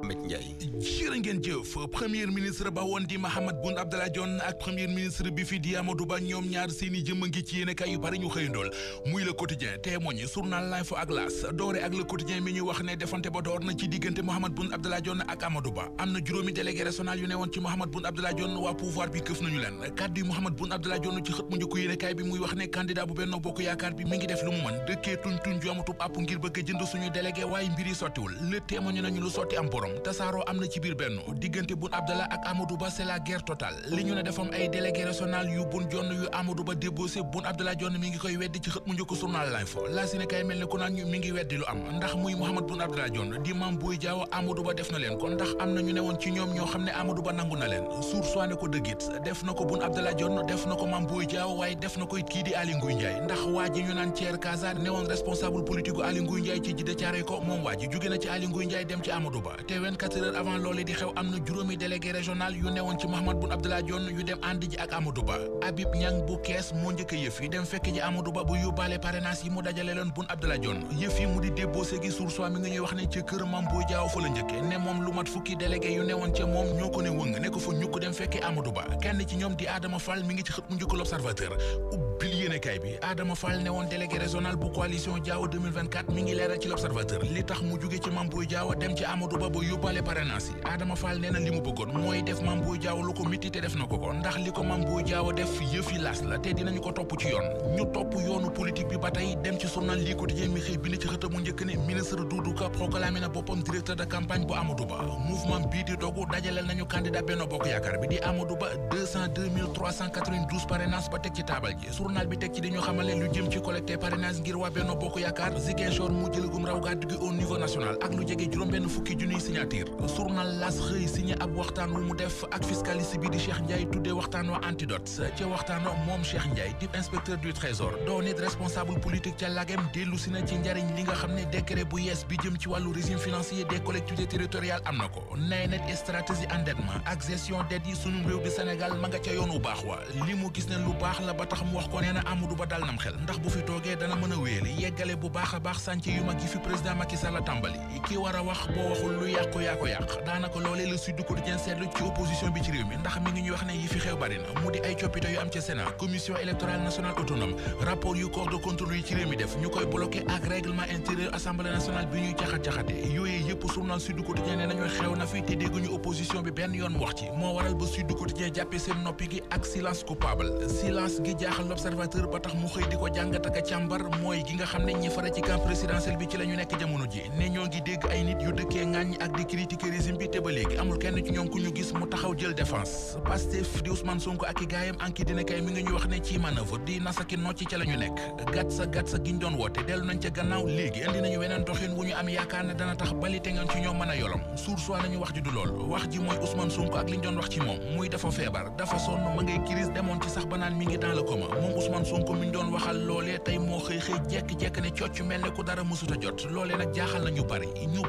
Ahmed Ndiaye. jërë ngeen jëf premier ministre ba woon di Mahammed Boun Abdallah Dionne ak premier ministre bi fi di Amadou Ba ñoom ñaar seeni jëmm ngi ci yéenekaay yu bari ñu xëyandool muy Le Quotidien, Témoin, journal L'Info ak L'As doore ak Le Quotidien mi ñu wax ne defante ba door na ci diggante Mahammed Boun Abdallah Dionne ak Amadou Ba. am na juróomi délégué régional yu ne woon ci Mahammed Boun Abdallah Dionne waa pouvoir bi këf nañu leen kàddu yi Mahammed Boun Abdallah Dionne ci xët mu njëkk yéenekaay bi muy wax ne candidat bu Benno Bokk Yaakaar bi mi ngi def lu mu mën dëkkee tuñ ju amatub àpp ngir bëgg a jënd suñu délégué waaye mbir yi sottiwul. Le Témoin nañu lu sotti am borom tasaaroo am na ci biir Benno diggante Boun Abdallah ak Amadou Ba, c'est la guerre totale. li ñu ne defam ay délégué régional yu Boun Dionne yu Amadou Ba débossé Boun Abdallah Dionne mi ngi koy weddi ci xët mu njëkk journal L'Info. la si ne kay mel ne ku naan ñu mi ngi weddi lu am ndax muy Mahammed Boun Abdallah Dionne di Mame Boye Diao Amadou Ba def na leen ko ndax am na ñu ne woon ci ñoom ñoo xam ne Amadou Ba nangu na leen Source ne ko dëggit def na ko Boun Abdallah Dionne def na ko Mame Boye Diao waaye def na ko it kii di Aly Ngouille Ndiaye ndax waa ji ñu naan Thier Casa ne woon responsable politique u Aly Ngouille Ndiaye ci jidde caare ko moom waa ji jóge na ci Aly Ngouille Ndiaye dem ci Amadou Ba te 24 heures avant loolu di xew am na juróomi délégué régional yu newoon ci Mahammed Boun Abdallah Dionne yu dem ànd ji ak Amadou Ba. Habib Niang bu Kees moo njëkk yëf yi dem fekk ji Amadou Ba bu yóbbaale parrainage yi mu dajale leen Boun Abdallah Dionne yëf yi mu di débossé gi Source A mi ngi ñuy wax ne ca kër Mame Boye Diao fa la njëkke ne moom lu mat fukki délégué yu newoon ca moom ñoo ko ne wëng ne ko fa ñukk dem fekkee Amadou Ba kenn ci ñoom di Adama Fall mi ngi ci xët mu njëkk L'Observateur ubbil yéenekaay bi Adama Fall ne woon délégué régional bu coalition Diao 2024 mi ngi leeral ci L'Observateur li tax mu jóge ci Mame Boye Diao dem ci Amadou Ba ba yóbbaale parrainage yi Adama Fall nee na li mu bëggoon mooy def Mame Boye Diao lu ko mitti te def na ko ndax li ko Mame Boye Diao def yëfi las la te dinañu ko topp ci yoon ñu topp yoonu politique bi ba tey dem ci journal Le Quotidien mi xëy bind ci xëtam mu njëkk ne ministre Doudou Ka proclamé na boppam directeur de campagne bu Amadou Ba mouvement bii di dogu dajaleel nañu candidat Benno Bokk Yaakaar bi di Amadou Ba 202 392 parrainage ba teg ci taabal ji journal bi teg ci di ñu xamale lu jëm ci collecté parrainage ngir waa Benno Bokk Yaakaar Ziguinchor mu jëlagum raw gàddu gi au niveau national ak lu jege juróom-benn fukki junniy signature journal L'As xëy signé ab waxtaan wu mu def ak fiscaliste bi di Cheikh Ndiaye tuddee waxtaan wa antidote ca waxtaan wa moom Cheikh Ndiaye di inspecteur du trésor doo nit responsable politique ca lagem dellu si na ci njariñ li nga xam ne décret bu yees bi jëm ci wàllu régime financier des collectivités territoriales am na ko nay net stratégie endettement ak gestion dette yi sunum réew di Sénégal ma nga ca yoon wu baax wa li mu gis ne lu baax la ba tax mu wax ko nee na Amadou Ba dal nam xel ndax bu fi toogee dana mën a wéyale yeggale bu baax a baax sànc yu mag yi fi président Macky Sall tàmbali ki war a wax boo waxul lu yàqu yaa ko yàq daanaka loolee le Sud Quotidien seetlu ci opposition bi ci réew mi ndax mi ngi ñuy wax ne yi fi xew bari na mu di ay coppite yu am ca Sénat commission électorale nationale autonome rapport yu corps de contrôle yi ci réew mi def ñu koy bloqué ak règlement intérieur assemblée nationale bi ñuy caxat-caxate yooyu yëpp journal Sud Quotidien ne nañu xew na fi te dégguñu opposition bi benn yoon wax ci moo waral ba Sud Quotidien jàppe seen noppi gi ak silence coupable silence gi jaaxal L'Observateur ba tax mu xëy di ko jàngat ak a càmbar mooy gi nga xam ne ñi fara ci camp présidentiel bi ci la ñu nekk jamono ji ne ñoo ngi dégg ay nit yu dëkkee ŋàññ ak di critiquer régime bi te ba léegi amul kenn ci ñoom ku ñu gis mu taxaw jël défense Pastef di Ousmane Sonko ak i gaayam anki dina kay mi ngi ñu wax ne ci manœuvre di nasaki nocci ca la ñu nekk gàtt sa giñ doon woote dellu nañ ca gannaaw léegi indi nañu weneen doxin wu ñu am yaakaar ne dana tax bali te ngeen ci ñoom mën a yolom Source A nañu wax ji du lool wax ji mooy Ousmane Sonko ak li ñu doon wax ci moom muy dafa feebar dafa sonn ma ngay crise demoon ci sax ba naan mi ngi dans le coma moom Ousmane Sonko mi ñu doon waxal loolee tey moo xëy jekk-jekk ne cocc mel ne ku dara mësuta jot loolee nag jaaxal na ñu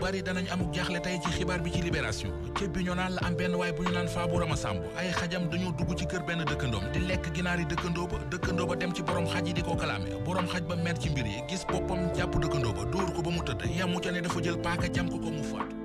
bari danañ amuk jaaxle tey ci xibaar bi ci Libération ca bi ñu naan la am benn waay bu ñu naan Faabu Rama Samb ay xajam dañoo dugg ci kër benn dëkkandoom di lekk ginaar yi dëkkandoo ba dem ci borom xaj yi di ko kalaame borom xaj ba mer ci mbir yi gis boppam jàpp dëkkandoo ba dóor ko ba mu tëdd yamu ca ne dafa jël paaka jam ko mu faatu